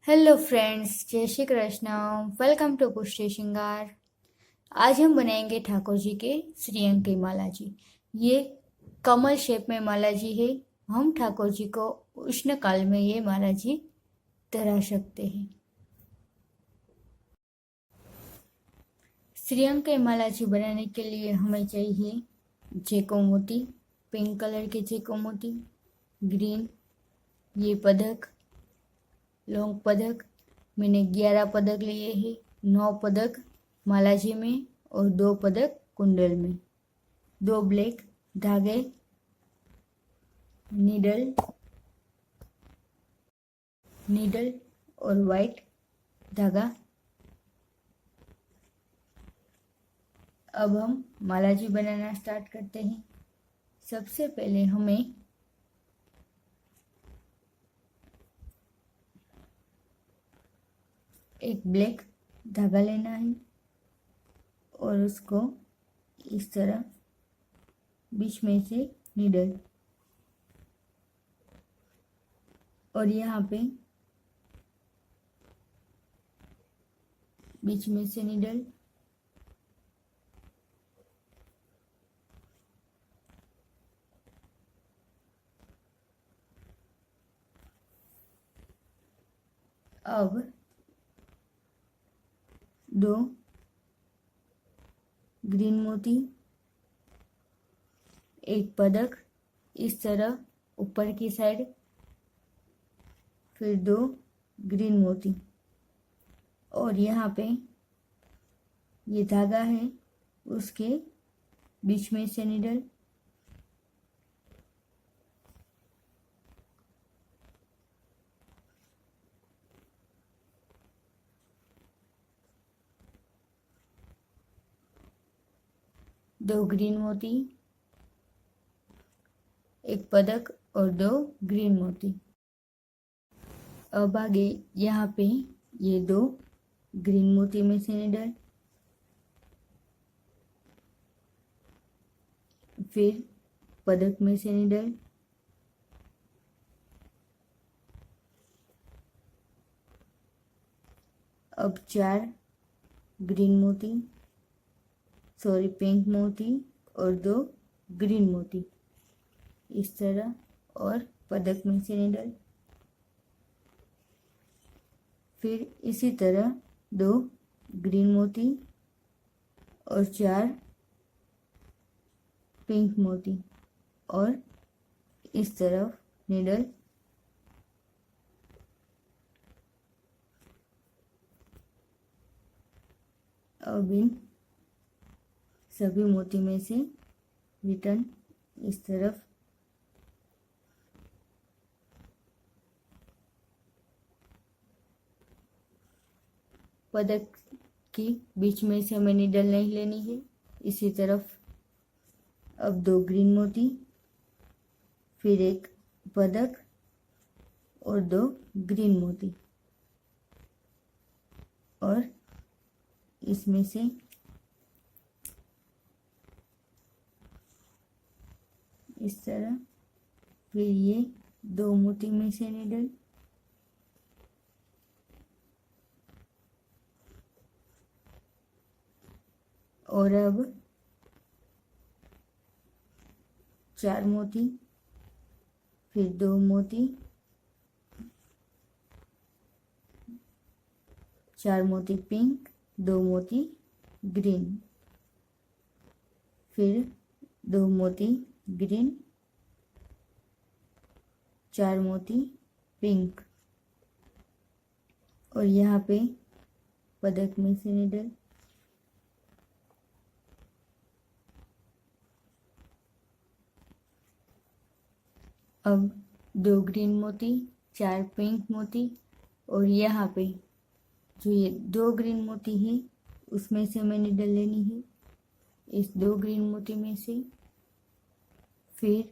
Hello friends, जय Shri Krishna. Welcome to पुष्टि श्रृंगार। आज हम बनाएंगे ठाकुर जी के श्रीअंग की माला जी। ये कमल शेप में माला जी है। हम ठाकुर जी को उष्ण काल में ये माला जी धरा सकते हैं। श्रीअंग के माला जी बनाने के लिए हमें चाहिए जेको मोती, पिंक कलर के जेको मोती, ग्रीन ये पदक, लॉन्ग पदक। मैंने 11 पदक लिए हैं, 9 पदक माला जी में और 2 पदक कुंडल में, 2 ब्लैक धागे, नीडल और वाइट धागा। अब हम माला जी बनाना स्टार्ट करते हैं। सबसे पहले हमें एक ब्लैक धागा लेना है और उसको इस तरह बीच में से नीडल और यहाँ पे बीच में से नीडल अब 2 ग्रीन मोती, एक पदक इस तरह ऊपर की साइड, फिर 2 ग्रीन मोती और यहाँ पे ये धागा है उसके बीच में से नीडल, दो ग्रीन मोती, एक पदक और 2 ग्रीन मोती। अब आगे यहाँ पे ये 2 ग्रीन मोती में से नीडल, फिर पदक में से नीडल, अब 4 ग्रीन मोती, सॉरी पिंक मोती और 2 ग्रीन मोती इस तरह और पदक में से नीडल, फिर इसी तरह 2 ग्रीन मोती और 4 पिंक मोती और इस तरफ नीडल, अब इन सभी मोती में से रिटर्न इस तरफ पदक की बीच में से हमें नीडल नहीं लेनी है। इसी तरफ अब 2 ग्रीन मोती, फिर एक पदक और 2 ग्रीन मोती और इसमें से इस तरह, फिर ये 2 मोती में से नीडल और अब 4 मोती, फिर 2 मोती, 4 मोती पिंक, 2 मोती ग्रीन, फिर 2 मोती ग्रीन, 4 मोती पिंक और यहाँ पे पदक में से नीडल, अब 2 ग्रीन मोती, 4 पिंक मोती और यहाँ पे जो ये 2 ग्रीन मोती है उसमें से हमें नीडल लेनी है इस 2 ग्रीन मोती में से, फिर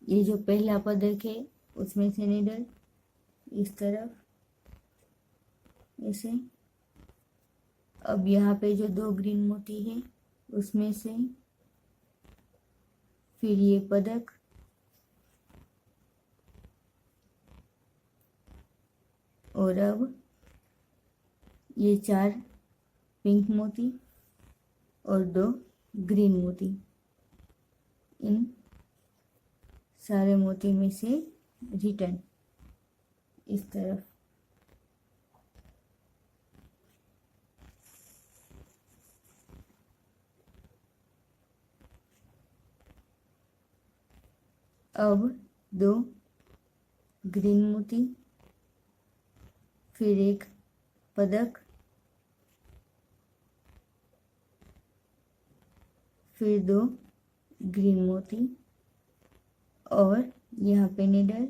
ये जो पहला पदक है उसमें से नीडल इस तरफ ऐसे, अब यहाँ पे जो 2 ग्रीन मोती है उसमें से, फिर ये पदक और अब ये 4 पिंक मोती और 2 ग्रीन मोती। इन सारे मोती में से रिटर्न इस तरफ। अब 2 ग्रीन मोती, फिर एक पदक, फिर 2 ग्रीन मोती और यहाँ पे निडल,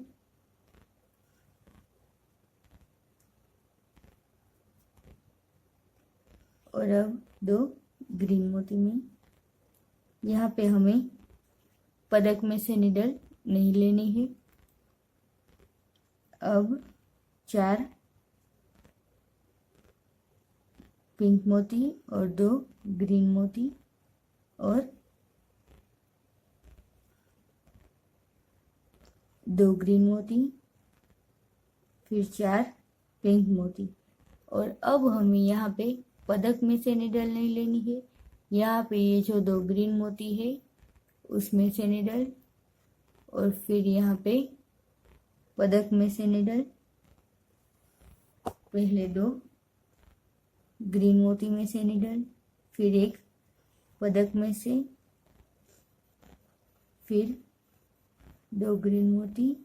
और अब 2 ग्रीन मोती में। यहाँ पे हमें पदक में से निडल नहीं लेनी है। अब 4 पिंक मोती और 2 ग्रीन मोती और 2 ग्रीन मोती, फिर 4 पिंक मोती। और अब हमें यहाँ पे पदक में से निडल नहीं लेनी है। यहाँ पे ये जो 2 ग्रीन मोती है उसमें से निडल, और फिर यहाँ पे पदक में से निडल। पहले 2 ग्रीन मोती में से निडल, फिर एक पदक में से, फिर 2 ग्रीन मोती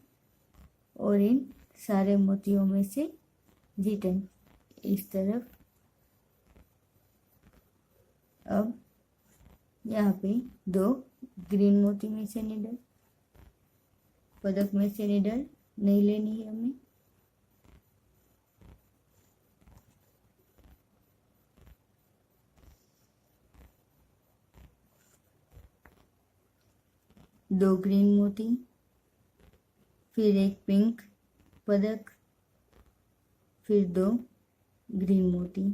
और इन सारे मोतियों में से रिटर्न इस तरफ। अब यहाँ पे 2 ग्रीन मोती में से निडल, पदक में से निडल नहीं लेनी है हमें। दो ग्रीन मोती, फिर एक पिंक पदक, फिर 2 ग्रीन मोती।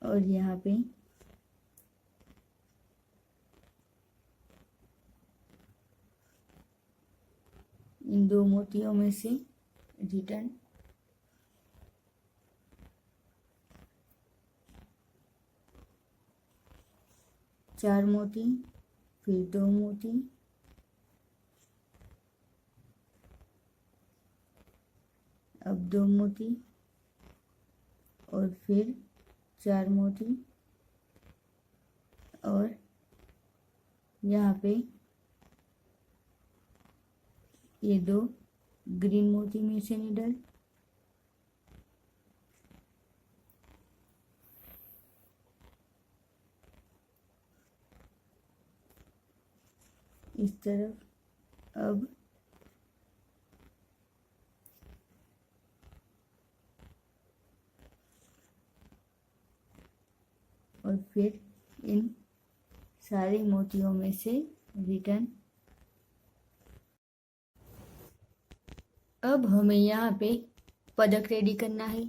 और यहाँ पे इन 2 मोतियों में से रिटर्न। चार मोती, फिर 2 मोती, अब 2 मोती और फिर 4 मोती, और यहाँ पे ये 2 ग्रीन मोती में से निडल, इस तरफ। अब और फिर इन सारे मोतियों में से रिटर्न। अब हमें यहाँ पे पदक रेडी करना है।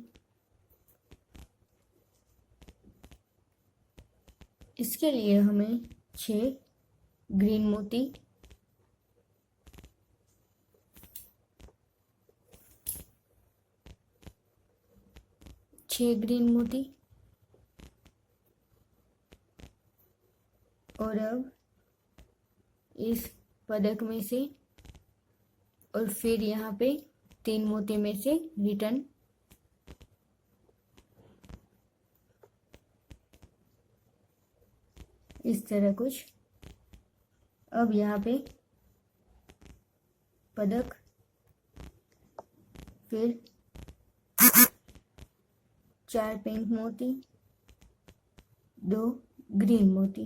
इसके लिए हमें 6 ग्रीन मोती, 6 ग्रीन मोती, और अब इस पदक में से और फिर यहाँ पे 3 मोती में से रिटर्न। इस तरह कुछ। अब यहाँ पे पदक, फिर 4 पिंक मोती, 2 ग्रीन मोती,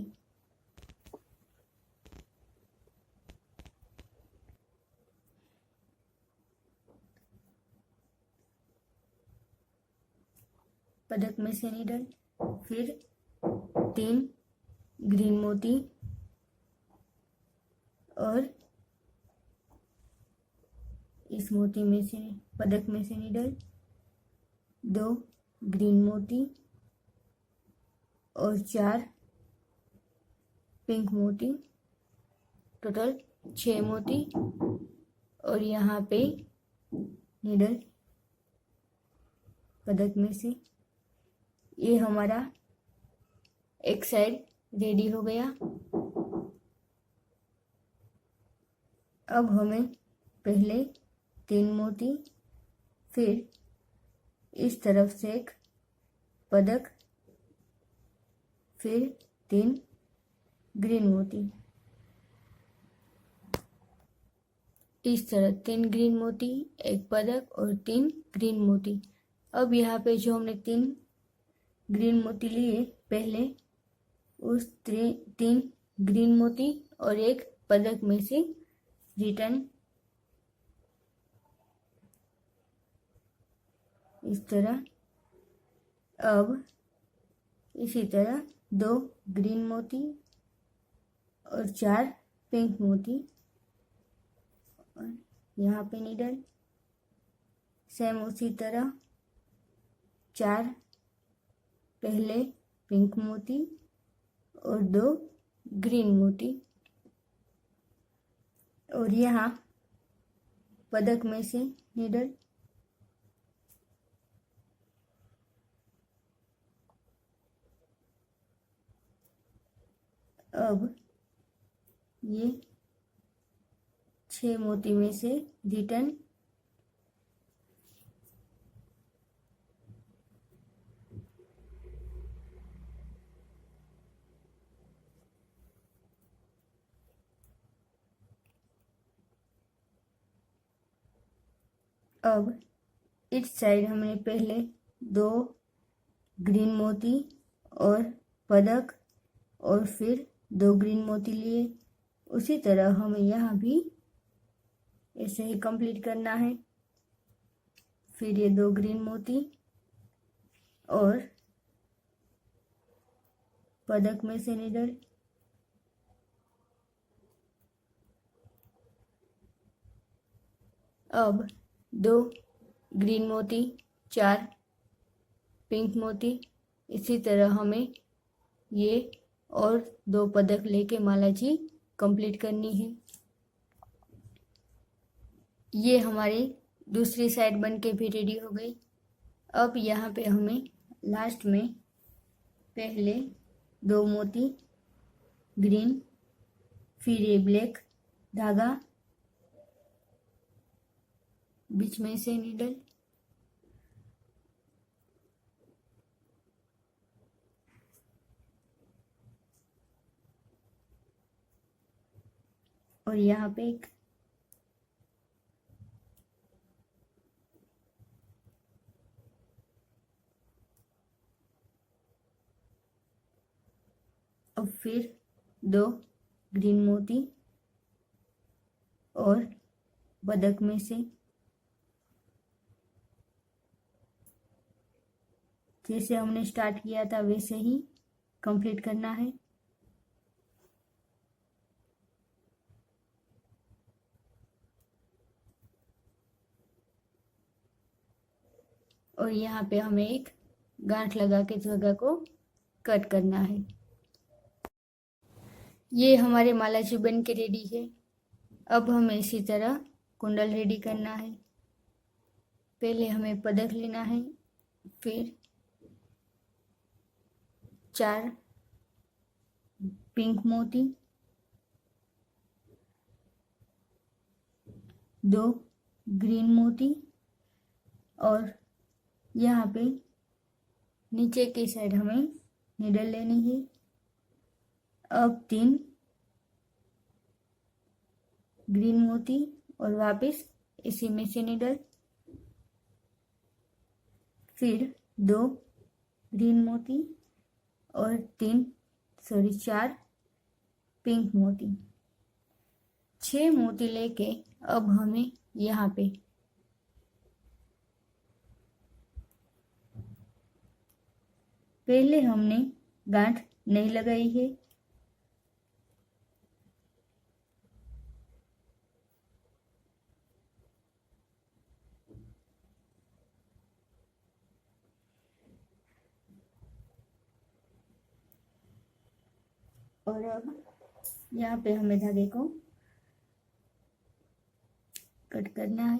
पदक में से निडल, फिर 3 ग्रीन मोती और इस मोती में से पदक में से निडल, 2 ग्रीन मोती और 4 पिंक मोती, टोटल 6 मोती। और यहाँ पे नीडल पदक में से। ये हमारा एक साइड रेडी हो गया। अब हमें पहले 3 मोती, फिर इस तरफ से एक पदक, फिर 3 ग्रीन मोती, इस तरह 3 ग्रीन मोती, एक पदक और 3 ग्रीन मोती। अब यहाँ पे जो हमने 3 ग्रीन मोती लिए, पहले उस 3 ग्रीन मोती और एक पदक में से रिटर्न इस तरह। अब इसी तरह 2 ग्रीन मोती और 4 पिंक मोती, और यहाँ पे नीडल सेम उसी तरह 4 पहले पिंक मोती और 2 ग्रीन मोती, और यहाँ पदक में से नीडल अब ये 6 मोती में से रिटर्न अब इस साइड हमने पहले 2 ग्रीन मोती और पदक और फिर 2 ग्रीन मोती लिए। उसी तरह हमें यहाँ भी ऐसे ही कंप्लीट करना है। फिर ये 2 ग्रीन मोती और पदक में से नीडल, अब 2 ग्रीन मोती, 4 पिंक मोती। इसी तरह हमें ये और 2 पदक लेके माला जी कंप्लीट करनी है। ये हमारी दूसरी साइड बन के भी रेडी हो गई। अब यहाँ पे हमें लास्ट में पहले 2 मोती ग्रीन, फिर ये ब्लैक धागा, बीच में से नीडल, और यहाँ पे एक अब फिर 2 ग्रीन मोती और पदक में से, जैसे हमने स्टार्ट किया था वैसे ही कंप्लीट करना है। और यहाँ पे हमें एक गांठ लगा के धागा को कट करना है। ये हमारे माला जी बन के रेडी है। अब हमें इसी तरह कुंडल रेडी करना है। पहले हमें पदक लेना है, फिर 4 पिंक मोती, 2 ग्रीन मोती, और यहाँ पे नीचे की साइड हमें नीडल लेनी है। अब 3 ग्रीन मोती और वापस इसी में से नीडल, फिर 2 ग्रीन मोती और 4 पिंक मोती, 6 मोती लेके अब हमें यहाँ पे पहले हमने गांठ नहीं लगाई है, और अब यहाँ पे हमें धागे को कट करना है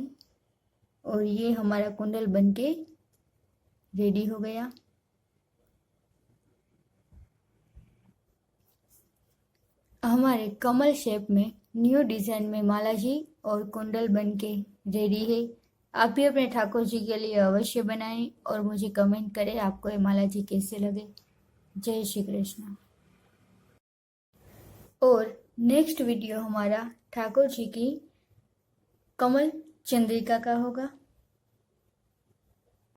और ये हमारा कुंडल बनके रेडी हो गया। हमारे कमल शेप में न्यू डिजाइन में माला जी और कुंडल बनके रेडी है। आप भी अपने ठाकुर जी के लिए अवश्य बनाएं और मुझे कमेंट करें आपको ये माला जी कैसे लगे। जय श्री कृष्ण। और नेक्स्ट वीडियो हमारा ठाकुर जी की कमल चंद्रिका का होगा।